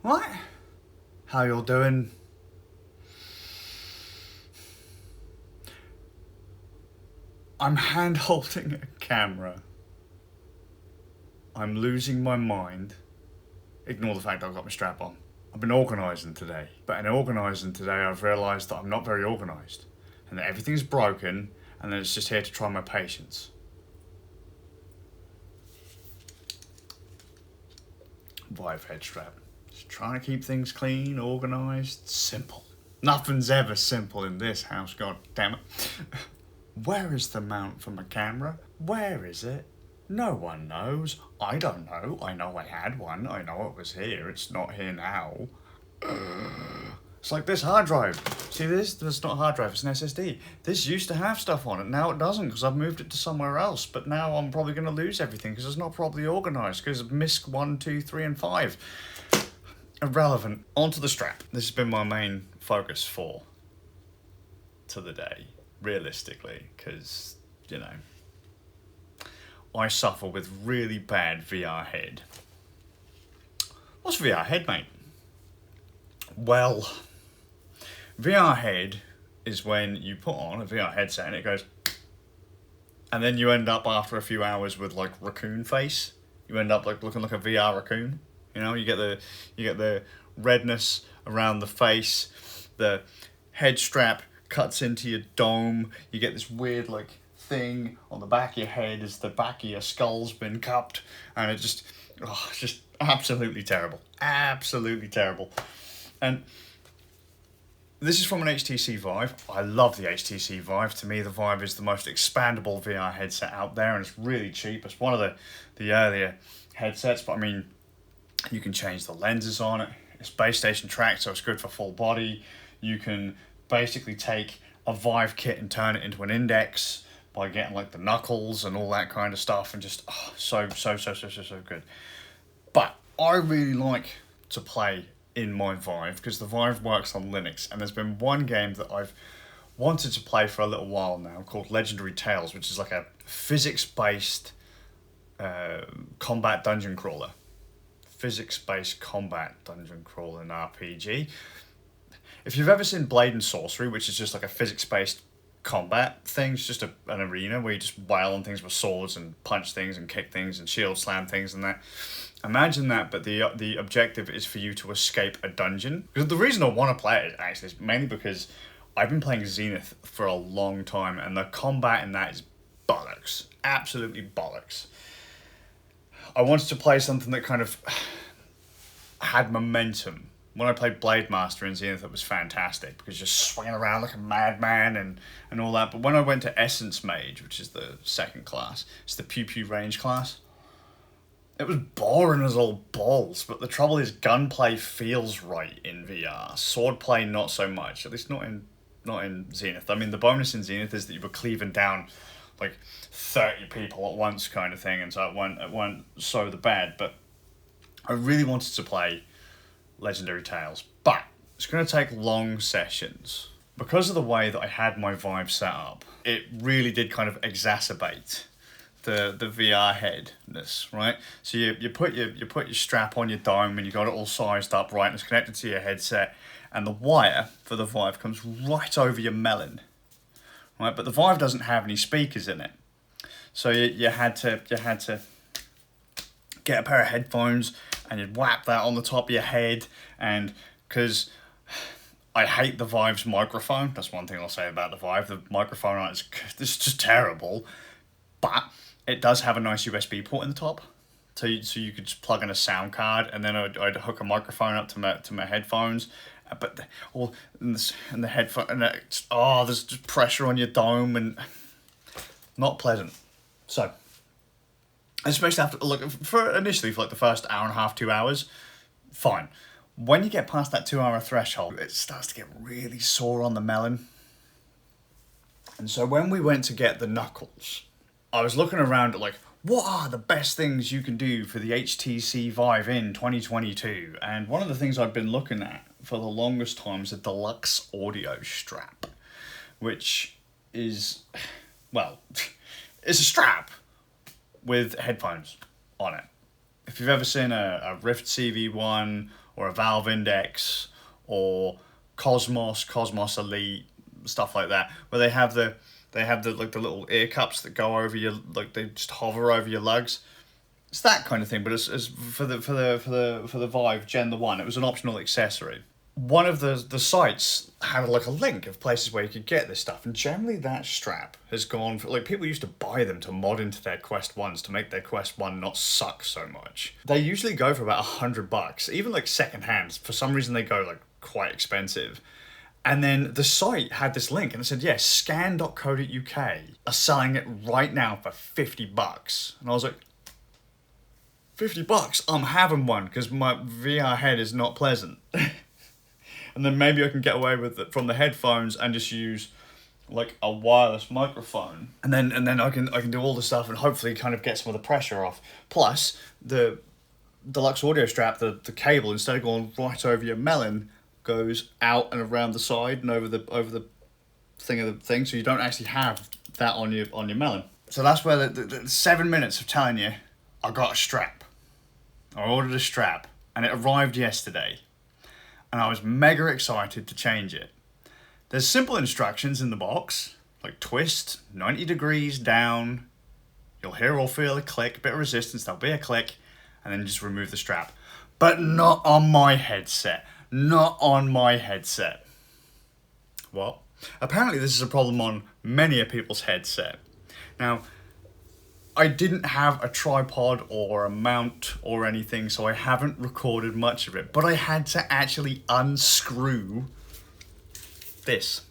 What? How you're doing? I'm hand holding a camera. I'm losing my mind. Ignore the fact I've got my strap on. I've been organising today, but in organising today I've realised that I'm not very organised and that everything's broken and that it's just here to try my patience. Vive head strap. Just trying to keep things clean, organised, simple. Nothing's ever simple in this house, god damn it. Where is the mount for my camera? Where is it? No one knows. I don't know. I know I had one. I know it was here. It's not here now. It's like this hard drive. See this? That's not a hard drive, it's an SSD. This used to have stuff on it. Now it doesn't because I've moved it to somewhere else. But now I'm probably going to lose everything because it's not properly organised because of MISC 1, 2, 3 and 5. Irrelevant. Onto the strap. This has been my main focus for to the day, realistically, because, you know, I suffer with really bad VR head. What's VR head, mate? Well, VR head is when you put on a VR headset and it goes, and then you end up after a few hours with like raccoon face. You end up like looking like a VR raccoon. You know, you get the redness around the face. The head strap cuts into your dome. You get this weird like thing on the back of your head as the back of your skull's been cupped, and it's just absolutely terrible. Absolutely terrible. And this is from an HTC Vive. I love the HTC Vive. To me, the Vive is the most expandable VR headset out there, and it's really cheap. It's one of the earlier headsets, but I mean, you can change the lenses on it. It's base station tracked, so it's good for full body. You can basically take a Vive kit and turn it into an index by getting like the knuckles and all that kind of stuff, and just so good. But I really like to play in my Vive because the Vive works on Linux, and there's been one game that I've wanted to play for a little while now called Legendary Tales, which is like a physics-based combat dungeon crawler. Physics-based combat dungeon crawler and RPG. If you've ever seen Blade and Sorcery, which is just like a physics-based combat thing, it's just an arena where you just wail on things with swords and punch things and kick things and shield slam things and that. Imagine that, but the objective is for you to escape a dungeon. Because the reason I want to play it actually is mainly because I've been playing Zenith for a long time, and the combat in that is bollocks. Absolutely bollocks. I wanted to play something that kind of had momentum. When I played Blade Master in Zenith, it was fantastic because you're swinging around like a madman and all that. But when I went to Essence Mage, which is the second class, it's the Pew Pew range class, it was boring as all balls. But the trouble is, gunplay feels right in VR. Swordplay, not so much. At least not in Zenith. I mean, the bonus in Zenith is that you were cleaving down like 30 people at once kind of thing, and so it weren't so the bad. But I really wanted to play Legendary Tales, but it's going to take long sessions. Because of the way that I had my Vive set up, it really did kind of exacerbate the VR headness, right? So you put your strap on your dome and you got it all sized up right, and it's connected to your headset, and the wire for the Vive comes right over your melon, right? But the Vive doesn't have any speakers in it, so you had to get a pair of headphones and you'd whap that on the top of your head. And because I hate the Vive's microphone, that's one thing I'll say about the Vive. The microphone on it's just terrible, but it does have a nice USB port in the top, so you could just plug in a sound card, and then I'd hook a microphone up to my headphones. But all in the headphone, and there's just pressure on your dome and not pleasant. So, especially after initially for like the first hour and a half, 2 hours, fine. When you get past that 2 hour threshold, it starts to get really sore on the melon. And so when we went to get the knuckles, I was looking around at like, what are the best things you can do for the HTC Vive in 2022? And one of the things I've been looking at for the longest time is a Deluxe audio strap, which is, well, it's a strap with headphones on it. If you've ever seen a Rift CV1 or a Valve Index or Cosmos Elite, stuff like that, where they have the like the little ear cups that go over your, like they just hover over your lugs. It's that kind of thing, but it's for the Vive Gen 1, it was an optional accessory. One of the sites had like a link of places where you could get this stuff, and generally that strap has gone for, like, people used to buy them to mod into their Quest 1s to make their Quest 1 not suck so much. They usually go for about $100, even like second hand. For some reason they go like quite expensive. And then the site had this link and it said, yes, scan.co.uk are selling it right now for $50. And I was like, $50? I'm having one, because my VR head is not pleasant. And then maybe I can get away with it from the headphones and just use like a wireless microphone. And then I can do all the stuff and hopefully kind of get some of the pressure off. Plus, the Deluxe audio strap, the cable, instead of going right over your melon, goes out and around the side and over the thing, so you don't actually have that on your melon. So that's where the 7 minutes of telling you I got a strap. I ordered a strap and it arrived yesterday. And I was mega excited to change it. There's simple instructions in the box, like twist 90 degrees down. You'll hear or feel a click, a bit of resistance, there'll be a click, and then just remove the strap. But not on my headset. Not on my headset. What? Apparently this is a problem on many of people's headset. Now, I didn't have a tripod or a mount or anything, so I haven't recorded much of it, but I had to actually unscrew this.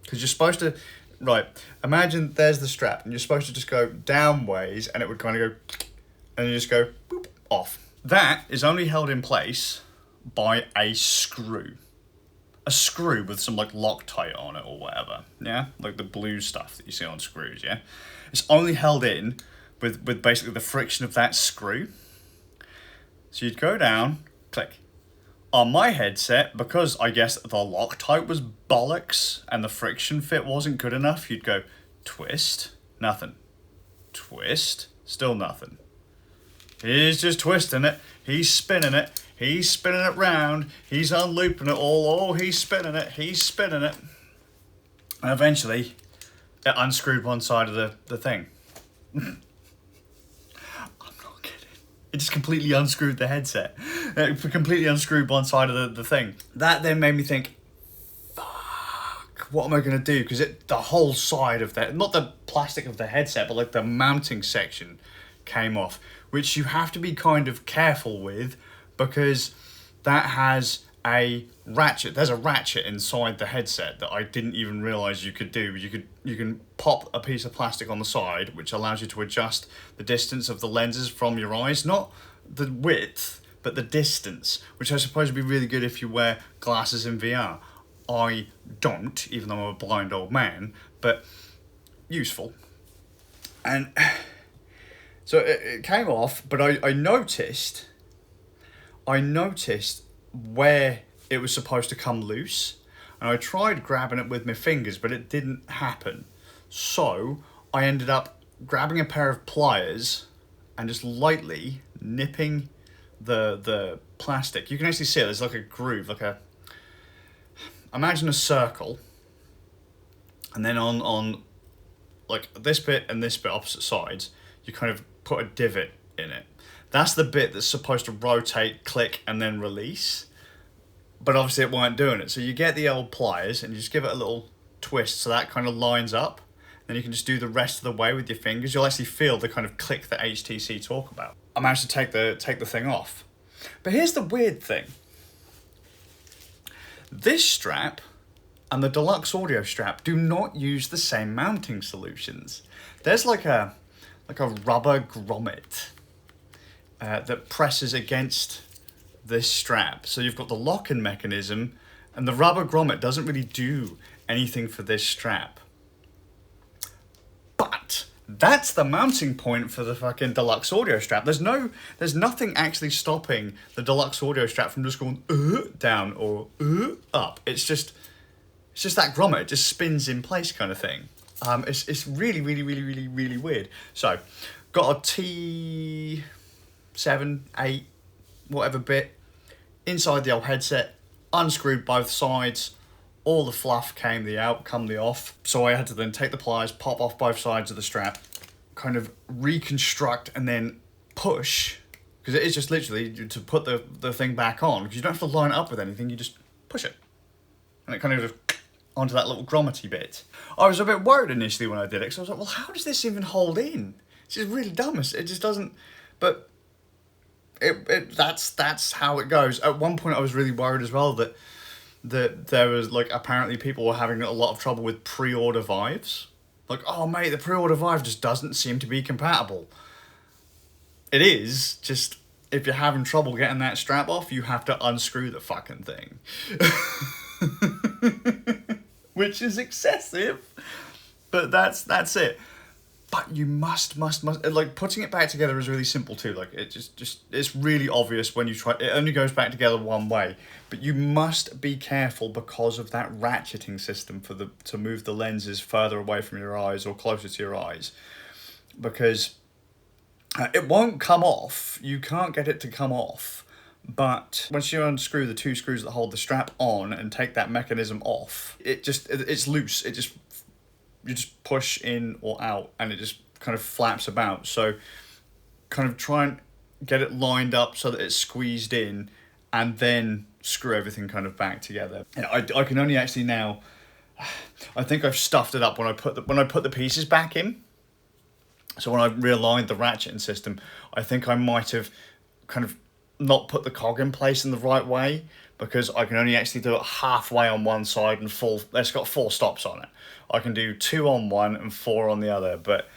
Because you're supposed to, right, imagine there's the strap and you're supposed to just go down ways and it would kind of go, and you just go boop, off. That is only held in place by a screw. A screw with some like Loctite on it or whatever, yeah? Like the blue stuff that you see on screws, yeah? It's only held in with basically the friction of that screw. So you'd go down, click. On my headset, because I guess the Loctite was bollocks and the friction fit wasn't good enough, you'd go twist, nothing. Twist, still nothing. He's just twisting it, he's spinning it round, he's unlooping it all, oh, he's spinning it. And eventually, it unscrewed one side of the thing. It just completely unscrewed the headset. It completely unscrewed one side of the thing. That then made me think, fuck, what am I going to do? Because the whole side of that, not the plastic of the headset, but like the mounting section came off, which you have to be kind of careful with, because that has a ratchet. There's a ratchet inside the headset that I didn't even realize you could do. You can pop a piece of plastic on the side, which allows you to adjust the distance of the lenses from your eyes, not the width, but the distance, which I suppose would be really good if you wear glasses in VR. I don't, even though I'm a blind old man, but useful. And so it came off, but I noticed where it was supposed to come loose, and I tried grabbing it with my fingers, but it didn't happen. So I ended up grabbing a pair of pliers and just lightly nipping the plastic. You can actually see it, there's like a groove, imagine a circle, and then on like this bit and this bit opposite sides, you kind of put a divot in it. That's the bit that's supposed to rotate, click, and then release. But obviously it weren't doing it. So you get the old pliers and you just give it a little twist so that kind of lines up. Then you can just do the rest of the way with your fingers. You'll actually feel the kind of click that HTC talk about. I managed to take the thing off. But here's the weird thing. This strap and the Deluxe audio strap do not use the same mounting solutions. There's like a rubber grommet that presses against this strap. So you've got the lock-in mechanism, and the rubber grommet doesn't really do anything for this strap. But that's the mounting point for the fucking Deluxe audio strap. There's nothing actually stopping the Deluxe audio strap from just going down or up. It's just that grommet. It just spins in place kind of thing. It's really, really, really, really, really weird. So, got a T7, 8, whatever bit inside the old headset, unscrewed both sides, all the fluff came the off. So I had to then take the pliers, pop off both sides of the strap, kind of reconstruct and then push, because it is just literally to put the thing back on, because you don't have to line it up with anything, you just push it. And it kind of just onto that little grommety bit. I was a bit worried initially when I did it, because I was like, well, how does this even hold in? It's just really dumb. It just doesn't, but that's how it goes. At one point I was really worried as well that there was, like, apparently people were having a lot of trouble with pre-order Vives. Like, oh mate, the pre-order Vive just doesn't seem to be compatible. It is, just if you're having trouble getting that strap off, you have to unscrew the fucking thing. Which is excessive, but that's it. But you must, like, putting it back together is really simple too. Like, it just it's really obvious when you try. It only goes back together one way, but you must be careful because of that ratcheting system to move the lenses further away from your eyes or closer to your eyes, because it won't come off. You can't get it to come off. But once you unscrew the two screws that hold the strap on and take that mechanism off, it's loose. You just push in or out and it just kind of flaps about. So kind of try and get it lined up so that it's squeezed in, and then screw everything kind of back together. And I can only actually now, I think I've stuffed it up when I put the pieces back in. So when I realigned the ratcheting system, I think I might have kind of not put the cog in place in the right way, because I can only actually do it halfway on one side and full. It's got 4 stops on it. I can do 2 on one and 4 on the other, but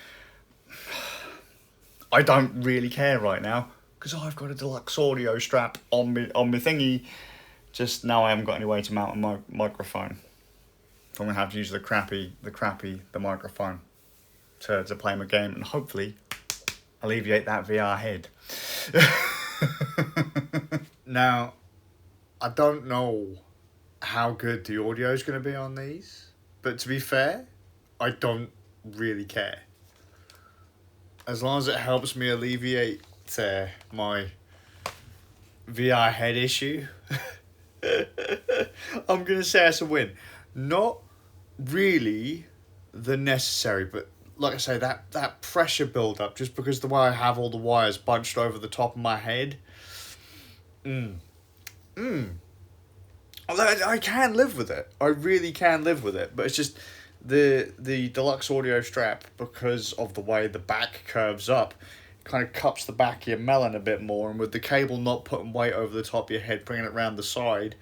I don't really care right now because I've got a Deluxe audio strap on my thingy. Just now I haven't got any way to mount my microphone. I'm gonna have to use the microphone to play my game and hopefully alleviate that VR head. Now, I don't know how good the audio is going to be on these, but to be fair, I don't really care. As long as it helps me alleviate my VR head issue, I'm going to say it's a win. Not really the necessary, but like I say, that pressure build-up, just because the way I have all the wires bunched over the top of my head, I can live with it. I really can live with it. But it's just the Deluxe audio strap, because of the way the back curves up, kind of cups the back of your melon a bit more. And with the cable not putting weight over the top of your head, bringing it around the side,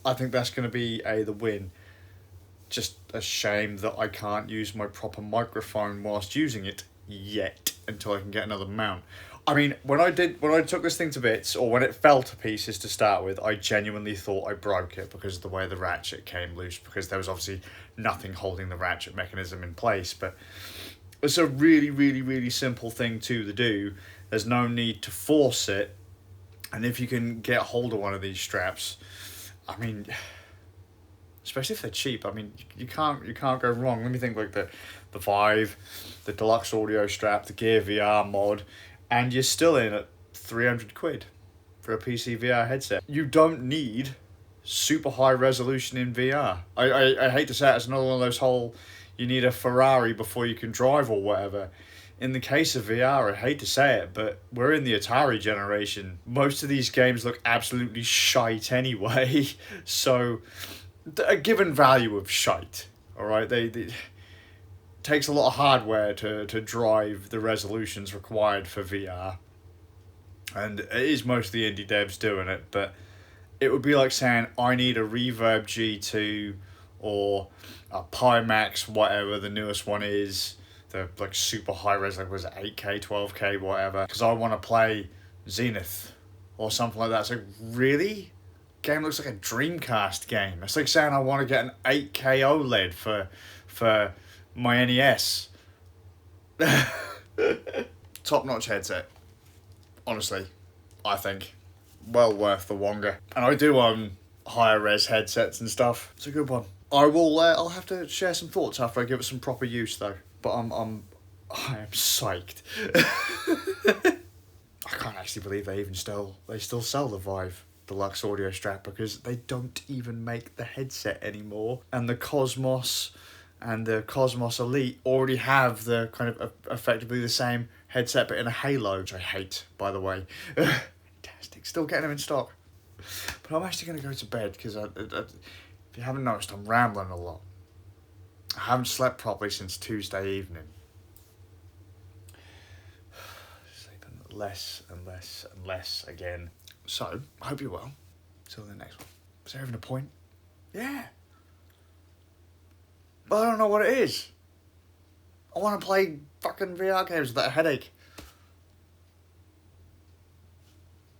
I think that's going to be the win. Just a shame that I can't use my proper microphone whilst using it yet, until I can get another mount. I mean, when I took this thing to bits, or when it fell to pieces to start with, I genuinely thought I broke it because of the way the ratchet came loose, because there was obviously nothing holding the ratchet mechanism in place. But it's a really, really, really simple thing to do. There's no need to force it. And if you can get hold of one of these straps, I mean, especially if they're cheap, I mean, you can't go wrong. Let me think, like the Vive, the Deluxe audio strap, the Gear VR mod, and you're still in at 300 quid for a PC VR headset. You don't need super high resolution in VR. I hate to say it, it's another one of those whole, you need a Ferrari before you can drive or whatever. In the case of VR, I hate to say it, but we're in the Atari generation. Most of these games look absolutely shite anyway. So, a given value of shite, alright? They takes a lot of hardware to drive the resolutions required for VR. And it is mostly indie devs doing it, but it would be like saying, I need a Reverb G2 or a Pimax, whatever the newest one is, the like super high res, like was it 8K, 12K, whatever, because I want to play Zenith or something like that. It's like, really? Game looks like a Dreamcast game. It's like saying I want to get an 8K OLED for my NES. Top-notch headset. Honestly, I think. Well worth the wonga. And I do own higher res headsets and stuff. It's a good one. I'll have to share some thoughts after I give it some proper use though. But I am psyched. I can't actually believe they still sell the Vive Deluxe audio strap, because they don't even make the headset anymore. And the Cosmos and the Cosmos Elite already have the kind of effectively the same headset but in a halo, which I hate, by the way. Fantastic, still getting them in stock. But I'm actually going to go to bed because if you haven't noticed, I'm rambling a lot. I haven't slept properly since Tuesday evening. Sleeping less and less and less again. So, I hope you're well. Till the next one. Was there even a point? Yeah. But I don't know what it is. I want to play fucking VR games without a headache.